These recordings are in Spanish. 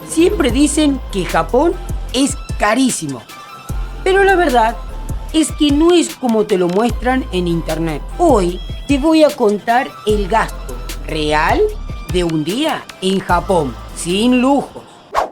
Siempre dicen que Japón es carísimo, pero la verdad es que no es como te lo muestran en internet. Hoy te voy a contar el gasto real de un día en Japón, sin lujos.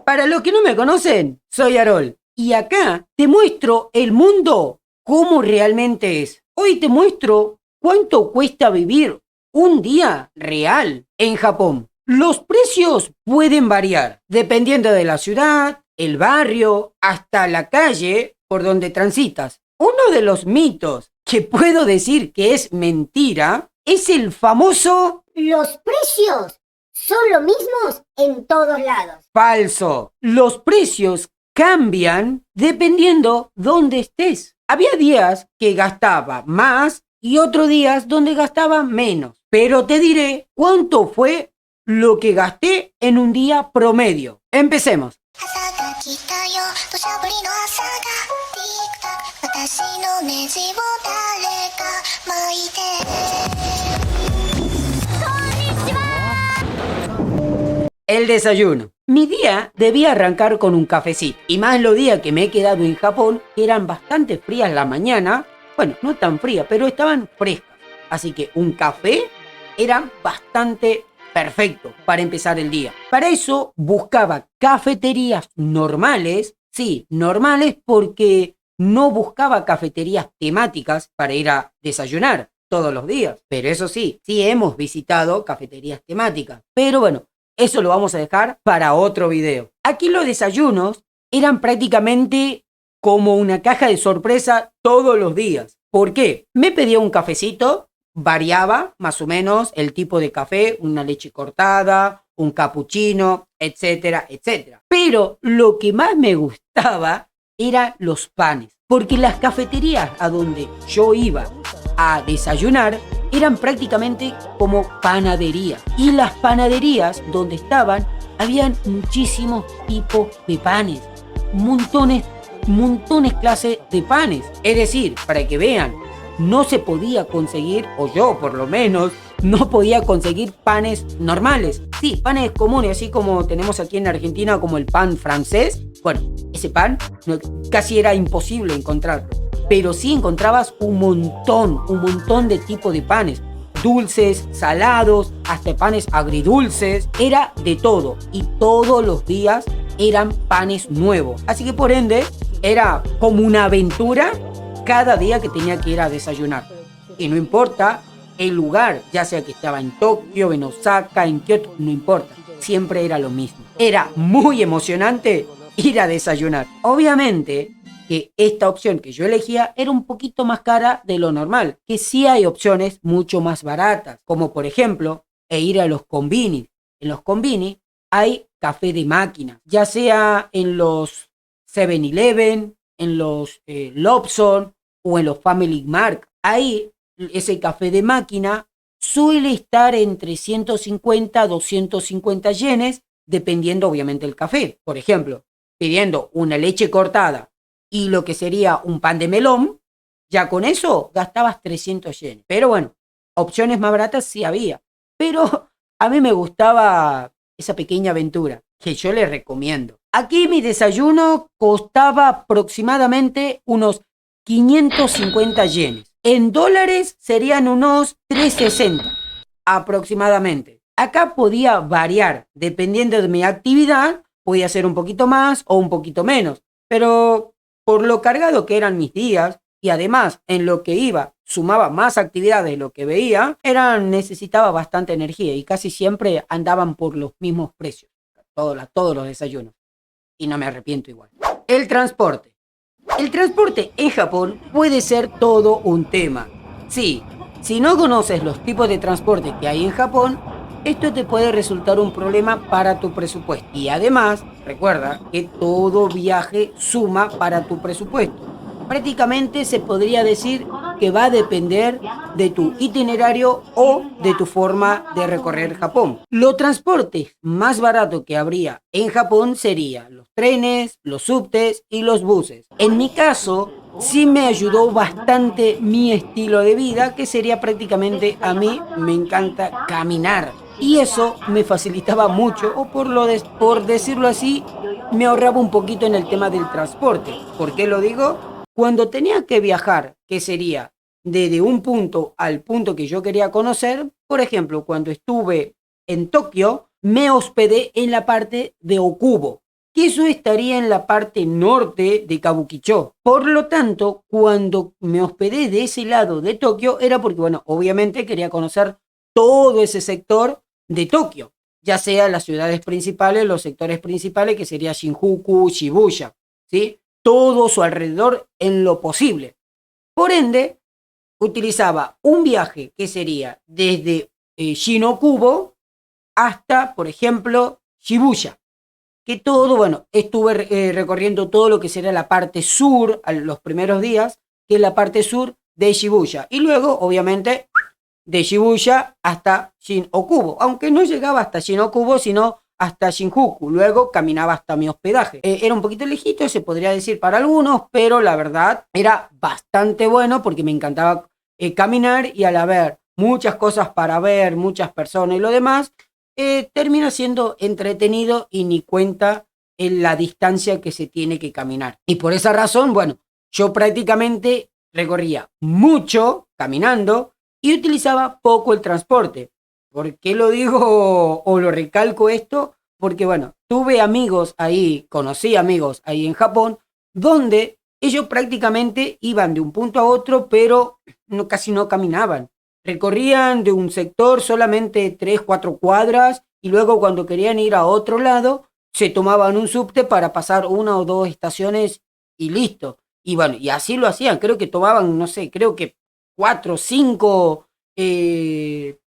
Para los que no me conocen, soy Arol y acá te muestro el mundo como realmente es. Hoy te muestro cuánto cuesta vivir un día real en Japón. Los precios pueden variar dependiendo de la ciudad, el barrio, hasta la calle por donde transitas. Uno de los mitos que puedo decir que es mentira es el famoso Los precios son los mismos en todos lados. falso. Los precios cambian dependiendo dónde estés. Había días que gastaba más y otros días donde gastaba menos. Pero te diré cuánto fue lo que gasté en un día promedio. Empecemos. El desayuno. Mi día debía arrancar con un cafecito. Y más los días que me he quedado en Japón, que eran bastante frías la mañana. Bueno, no tan frías, pero estaban frescas. Así que un café era bastante perfecto para empezar el día. Para eso buscaba cafeterías normales. Sí, normales porque no buscaba cafeterías temáticas para ir a desayunar todos los días. Pero eso sí, sí hemos visitado cafeterías temáticas. Pero bueno, eso lo vamos a dejar para otro video. Aquí los desayunos eran prácticamente como una caja de sorpresa todos los días. ¿Por qué? Me pedía un cafecito, variaba más o menos el tipo de café, una leche cortada, un cappuccino, etcétera, etcétera. Pero lo que más me gustaba eran los panes, porque las cafeterías a donde yo iba a desayunar eran prácticamente como panaderías. Y las panaderías donde estaban, habían muchísimos tipos de panes. Montones clases de panes. Es decir, para que vean, no se podía conseguir, o yo por lo menos, no podía conseguir panes normales. Sí, panes comunes, así como tenemos aquí en Argentina como el pan francés. Bueno, ese pan casi era imposible encontrarlo. Pero sí encontrabas un montón de tipos de panes. Dulces, salados, hasta panes agridulces. Era de todo. Y todos los días eran panes nuevos. Así que por ende, era como una aventura cada día que tenía que ir a desayunar. Y no importa el lugar, ya sea que estaba en Tokio, en Osaka, en Kioto, no importa. Siempre era lo mismo. Era muy emocionante ir a desayunar. Obviamente que esta opción que yo elegía era un poquito más cara de lo normal, que sí hay opciones mucho más baratas, como por ejemplo, ir a los konbini. En los konbini hay café de máquina, ya sea en los 7-Eleven, en los Lobson o en los Family Mart. Ahí ese café de máquina suele estar entre 150 a 250 yenes, dependiendo obviamente del café. Por ejemplo, pidiendo una leche cortada y lo que sería un pan de melón, ya con eso gastabas 300 yenes. Pero bueno, opciones más baratas sí había. Pero a mí me gustaba esa pequeña aventura, que yo les recomiendo. Aquí mi desayuno costaba aproximadamente unos 550 yenes. En dólares serían unos 360 aproximadamente. Acá podía variar, dependiendo de mi actividad, podía ser un poquito más o un poquito menos. Pero por lo cargado que eran mis días, y además en lo que iba sumaba más actividades de lo que veía, necesitaba bastante energía y casi siempre andaban por los mismos precios, todos los desayunos. Y no me arrepiento igual. El transporte. El transporte en Japón puede ser todo un tema. Sí, si no conoces los tipos de transporte que hay en Japón, esto te puede resultar un problema para tu presupuesto. Y además, recuerda que todo viaje suma para tu presupuesto. Prácticamente se podría decir que va a depender de tu itinerario o de tu forma de recorrer Japón. Los transportes más baratos que habría en Japón serían los trenes, los subtes y los buses. En mi caso, sí me ayudó bastante mi estilo de vida, que sería prácticamente, a mí me encanta caminar. Y eso me facilitaba mucho, o por decirlo así, me ahorraba un poquito en el tema del transporte. ¿Por qué lo digo? Cuando tenía que viajar, que sería desde un punto al punto que yo quería conocer, por ejemplo, cuando estuve en Tokio, me hospedé en la parte de Okubo, que eso estaría en la parte norte de Kabukicho. Por lo tanto, cuando me hospedé de ese lado de Tokio, era porque, bueno, obviamente quería conocer todo ese sector de Tokio, ya sea las ciudades principales, los sectores principales, que sería Shinjuku, Shibuya, ¿sí? Todo su alrededor en lo posible. Por ende, utilizaba un viaje que sería desde Shinokubo hasta, por ejemplo, Shibuya. Que todo, bueno, estuve recorriendo todo lo que sería la parte sur, a los primeros días, que es la parte sur de Shibuya. Y luego, obviamente, de Shibuya hasta Shin-Okubo, aunque no llegaba hasta Shin-Okubo, sino hasta Shinjuku. Luego caminaba hasta mi hospedaje. Era un poquito lejito, se podría decir para algunos, pero la verdad era bastante bueno porque me encantaba caminar y al haber muchas cosas para ver, muchas personas y lo demás, termina siendo entretenido y ni cuenta en la distancia que se tiene que caminar. Y por esa razón, bueno, yo prácticamente recorría mucho caminando y utilizaba poco el transporte. ¿Por qué lo digo o lo recalco esto? Porque, bueno, tuve amigos ahí, conocí amigos ahí en Japón, donde ellos prácticamente iban de un punto a otro, pero casi no caminaban. Recorrían de un sector solamente 3, 4 cuadras y luego cuando querían ir a otro lado, se tomaban un subte para pasar una o dos estaciones y listo. Y bueno, y así lo hacían. Creo que tomaban, no sé, creo que 4, 5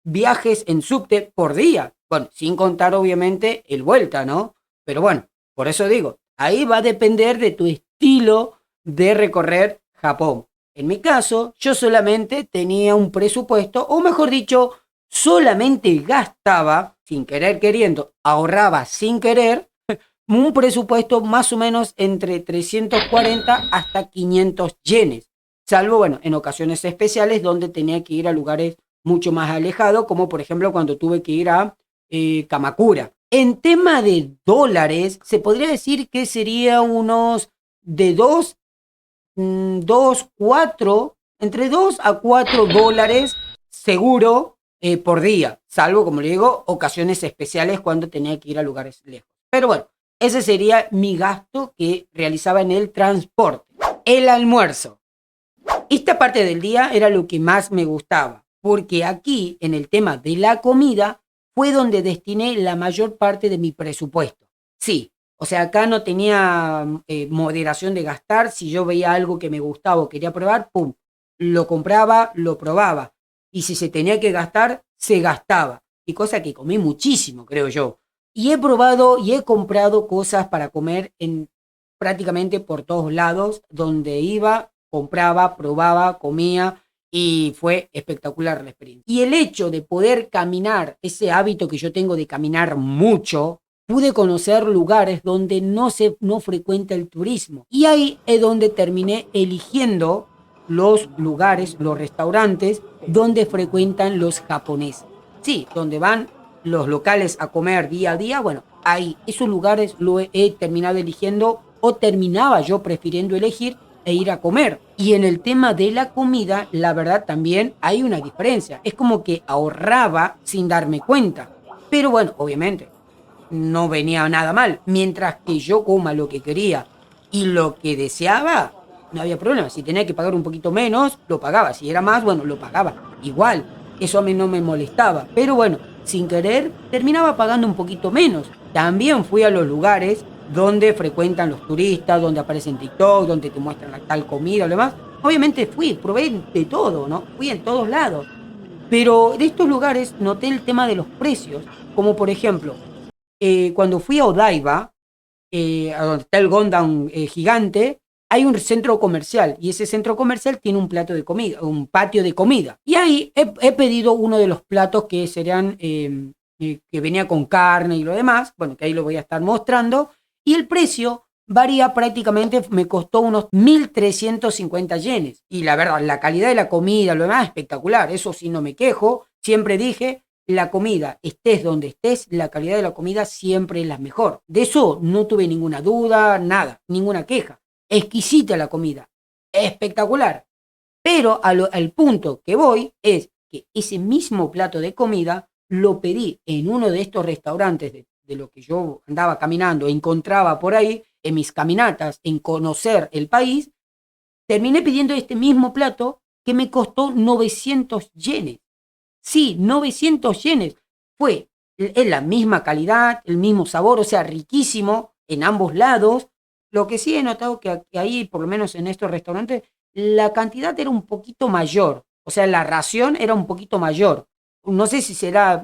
viajes en subte por día. Bueno, sin contar obviamente el vuelta, ¿no? Pero bueno, por eso digo, ahí va a depender de tu estilo de recorrer Japón. En mi caso, yo solamente tenía un presupuesto, o mejor dicho, solamente gastaba, sin querer queriendo, ahorraba sin querer, un presupuesto más o menos entre 340 hasta 500 yenes. Salvo, bueno, en ocasiones especiales donde tenía que ir a lugares mucho más alejados, como por ejemplo cuando tuve que ir a Kamakura. En tema de dólares, se podría decir que sería unos de 4, entre 2 a 4 dólares seguro por día, salvo, como le digo, ocasiones especiales cuando tenía que ir a lugares lejos. Pero bueno, ese sería mi gasto que realizaba en el transporte. El almuerzo. Esta parte del día era lo que más me gustaba, porque aquí, en el tema de la comida, fue donde destiné la mayor parte de mi presupuesto. Sí, o sea, acá no tenía moderación de gastar. Si yo veía algo que me gustaba o quería probar, pum, lo compraba, lo probaba. Y si se tenía que gastar, se gastaba. Y cosa que comí muchísimo, creo yo. Y he probado y he comprado cosas para comer en prácticamente por todos lados. Donde iba, compraba, probaba, comía. Y fue espectacular la experiencia. Y el hecho de poder caminar, ese hábito que yo tengo de caminar mucho, pude conocer lugares donde no frecuenta el turismo. Y ahí es donde terminé eligiendo los lugares, los restaurantes donde frecuentan los japoneses. Sí, donde van los locales a comer día a día. Bueno, ahí esos lugares lo he terminado eligiendo o terminaba yo prefiriendo elegir e ir a comer. Y en el tema de la comida, la verdad también hay una diferencia. Es como que ahorraba sin darme cuenta. Pero bueno, obviamente no venía nada mal. Mientras que yo coma lo que quería y lo que deseaba, no había problema. Si tenía que pagar un poquito menos, lo pagaba. Si era más, bueno, lo pagaba. Igual, eso a mí no me molestaba. Pero bueno, sin querer, terminaba pagando un poquito menos. También fui a los lugares donde frecuentan los turistas, donde aparecen TikTok, donde te muestran la tal comida o lo demás. Obviamente probé de todo, ¿no? Fui en todos lados. Pero de estos lugares noté el tema de los precios. Como por ejemplo, cuando fui a Odaiba, a donde está el Gondam gigante, hay un centro comercial y ese centro comercial tiene un plato de comida, un patio de comida. Y ahí he pedido uno de los platos que serían, que venía con carne y lo demás, bueno, que ahí lo voy a estar mostrando, y el precio varía prácticamente, me costó unos 1.350 yenes. Y la verdad, la calidad de la comida, lo demás, espectacular, eso sí no me quejo, siempre dije, la comida, estés donde estés, la calidad de la comida siempre es la mejor. De eso no tuve ninguna duda, nada, ninguna queja. Exquisita la comida, espectacular. Pero al punto que voy es que ese mismo plato de comida lo pedí en uno de estos restaurantes de lo que yo andaba caminando, encontraba por ahí, en mis caminatas, en conocer el país, terminé pidiendo este mismo plato que me costó 900 yenes. Sí, 900 yenes. Es la misma calidad, el mismo sabor, o sea, riquísimo en ambos lados. Lo que sí he notado que ahí, por lo menos en estos restaurantes, la cantidad era un poquito mayor. O sea, la ración era un poquito mayor. No sé si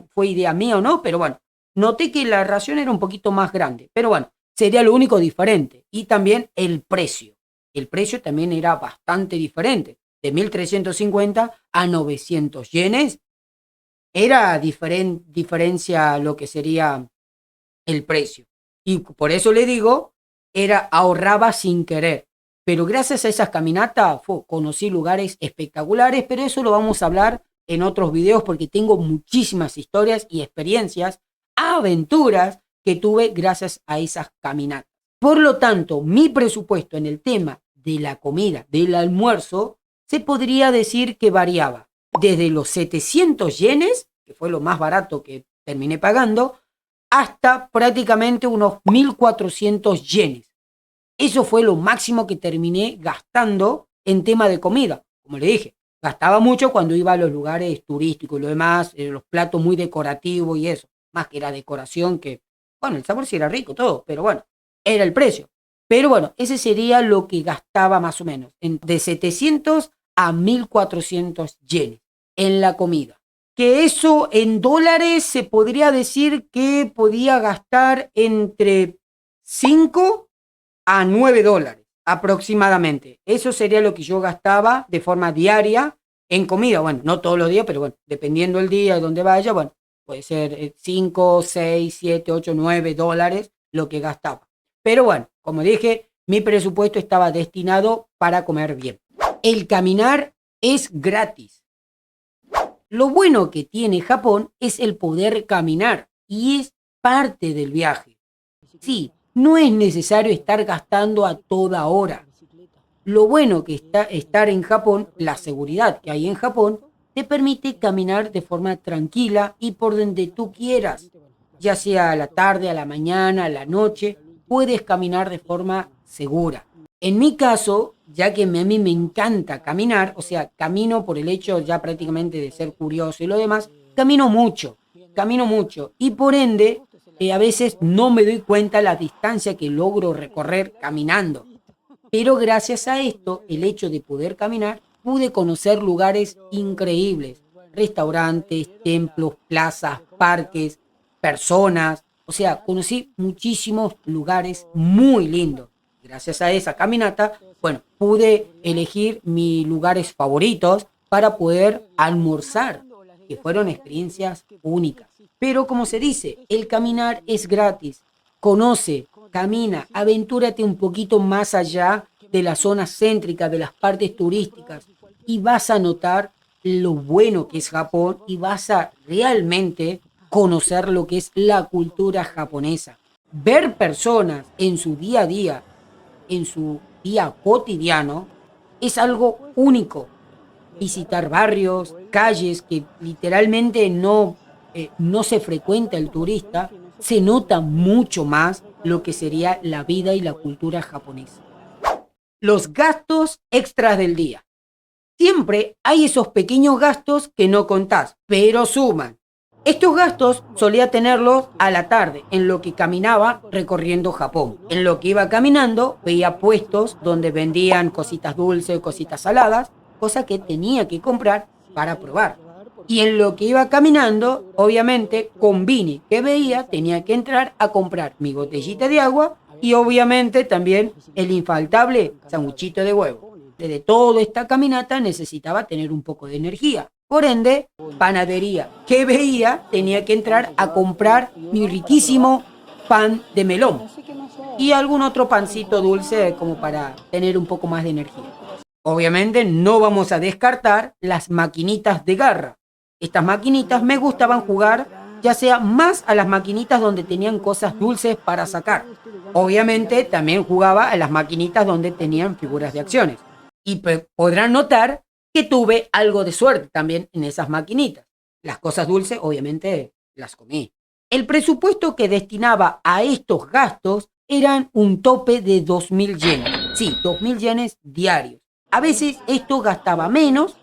fue idea mía o no, pero bueno, noté que la ración era un poquito más grande. Pero bueno, sería lo único diferente. Y también el precio. El precio también era bastante diferente. De 1.350 a 900 yenes era diferencia lo que sería el precio. Y por eso le digo, ahorraba sin querer. Pero gracias a esas caminatas conocí lugares espectaculares, pero eso lo vamos a hablar en otros videos porque tengo muchísimas historias y experiencias, aventuras que tuve gracias a esas caminatas. Por lo tanto, mi presupuesto en el tema de la comida, del almuerzo, se podría decir que variaba desde los 700 yenes, que fue lo más barato que terminé pagando, hasta prácticamente unos 1.400 yenes. Eso fue lo máximo que terminé gastando en tema de comida. Como le dije, gastaba mucho cuando iba a los lugares turísticos y lo demás, los platos muy decorativos y eso. Más que era decoración que, bueno, el sabor sí era rico, todo, pero bueno, era el precio. Pero bueno, ese sería lo que gastaba más o menos, de 700 a 1.400 yenes en la comida. Que eso en dólares se podría decir que podía gastar entre 5 a 9 dólares aproximadamente. Eso sería lo que yo gastaba de forma diaria en comida. Bueno, no todos los días, pero bueno, dependiendo del día y donde vaya, bueno, puede ser 5, 6, 7, 8, 9 dólares lo que gastaba. Pero bueno, como dije, mi presupuesto estaba destinado para comer bien. El caminar es gratis. Lo bueno que tiene Japón es el poder caminar y es parte del viaje. Sí, no es necesario estar gastando a toda hora. Lo bueno que está estar en Japón, la seguridad que hay en Japón, te permite caminar de forma tranquila y por donde tú quieras, ya sea a la tarde, a la mañana, a la noche, puedes caminar de forma segura. En mi caso, ya que a mí me encanta caminar, o sea, camino por el hecho ya prácticamente de ser curioso y lo demás, camino mucho y por ende a veces no me doy cuenta la distancia que logro recorrer caminando. Pero gracias a esto, el hecho de poder caminar, pude conocer lugares increíbles, restaurantes, templos, plazas, parques, personas, o sea, conocí muchísimos lugares muy lindos. Gracias a esa caminata, bueno, pude elegir mis lugares favoritos para poder almorzar, que fueron experiencias únicas. Pero como se dice, el caminar es gratis. Conoce, camina, aventúrate un poquito más allá de la zona céntrica, de las partes turísticas, y vas a notar lo bueno que es Japón y vas a realmente conocer lo que es la cultura japonesa. Ver personas en su día a día, en su día cotidiano, es algo único. Visitar barrios, calles que literalmente no se frecuenta el turista, se nota mucho más lo que sería la vida y la cultura japonesa. Los gastos extras del día. Siempre hay esos pequeños gastos que no contás, pero suman. Estos gastos solía tenerlos a la tarde, en lo que caminaba recorriendo Japón. En lo que iba caminando, veía puestos donde vendían cositas dulces, cositas saladas, cosa que tenía que comprar para probar. Y en lo que iba caminando, obviamente, con Vini que veía, tenía que entrar a comprar mi botellita de agua y obviamente también el infaltable sanguchito de huevo. Desde toda esta caminata necesitaba tener un poco de energía. Por ende, panadería que veía, tenía que entrar a comprar mi riquísimo pan de melón y algún otro pancito dulce como para tener un poco más de energía. Obviamente no vamos a descartar las maquinitas de garra. estas maquinitas me gustaban jugar ya sea más a las maquinitas donde tenían cosas dulces para sacar. Obviamente también jugaba a las maquinitas donde tenían figuras de acciones. Y podrán notar que tuve algo de suerte también en esas maquinitas. Las cosas dulces obviamente las comí. El presupuesto que destinaba a estos gastos eran un tope de 2.000 yenes. Sí, 2.000 yenes diarios. A veces esto gastaba menos,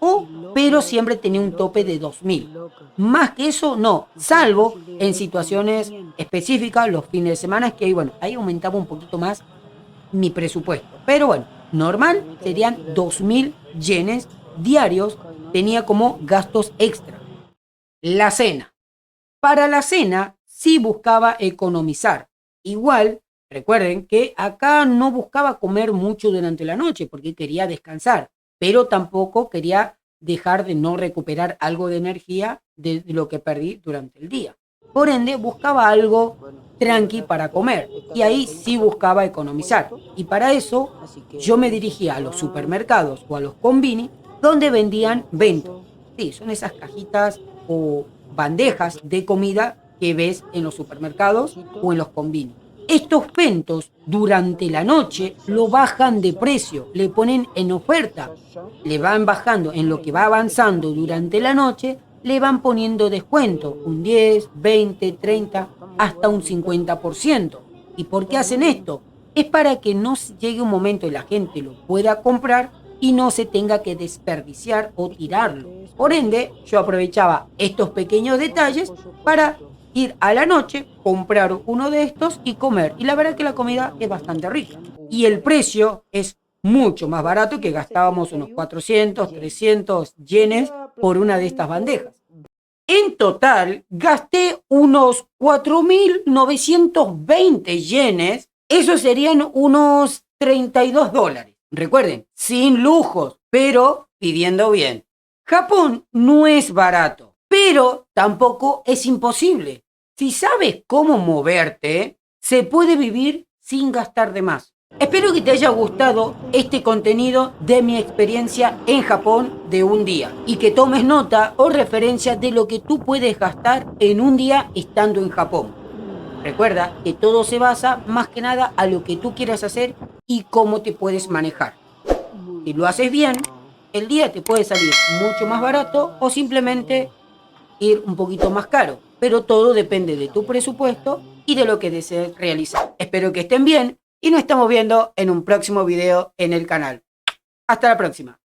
pero siempre tenía un tope de 2.000. Más que eso, no, salvo en situaciones específicas, los fines de semana, que bueno, ahí aumentaba un poquito más mi presupuesto. Pero bueno, normal serían 2.000 yenes diarios, tenía como gastos extra. La cena. Para la cena sí buscaba economizar. Igual, recuerden que acá no buscaba comer mucho durante la noche porque quería descansar, pero tampoco quería dejar de no recuperar algo de energía de lo que perdí durante el día. Por ende, buscaba algo tranqui para comer y ahí sí buscaba economizar. Y para eso yo me dirigía a los supermercados o a los combini donde vendían bento. Sí, son esas cajitas o bandejas de comida que ves en los supermercados o en los combini. Estos bentos durante la noche lo bajan de precio, le ponen en oferta, le van bajando en lo que va avanzando durante la noche, le van poniendo descuento, un 10, 20, 30, hasta un 50%. ¿Y por qué hacen esto? Es para que no llegue un momento y la gente lo pueda comprar y no se tenga que desperdiciar o tirarlo. Por ende, yo aprovechaba estos pequeños detalles para ir a la noche, comprar uno de estos y comer. Y la verdad que la comida es bastante rica. Y el precio es mucho más barato, que gastábamos unos 400, 300 yenes por una de estas bandejas. En total, gasté unos 4.920 yenes. Eso serían unos $32. Recuerden, sin lujos, pero pidiendo bien. Japón no es barato, pero tampoco es imposible. Si sabes cómo moverte, se puede vivir sin gastar de más. Espero que te haya gustado este contenido de mi experiencia en Japón de un día y que tomes nota o referencia de lo que tú puedes gastar en un día estando en Japón. Recuerda que todo se basa más que nada a lo que tú quieras hacer y cómo te puedes manejar. Si lo haces bien, el día te puede salir mucho más barato o simplemente ir un poquito más caro, pero todo depende de tu presupuesto y de lo que desees realizar. Espero que estén bien y nos estamos viendo en un próximo video en el canal. Hasta la próxima.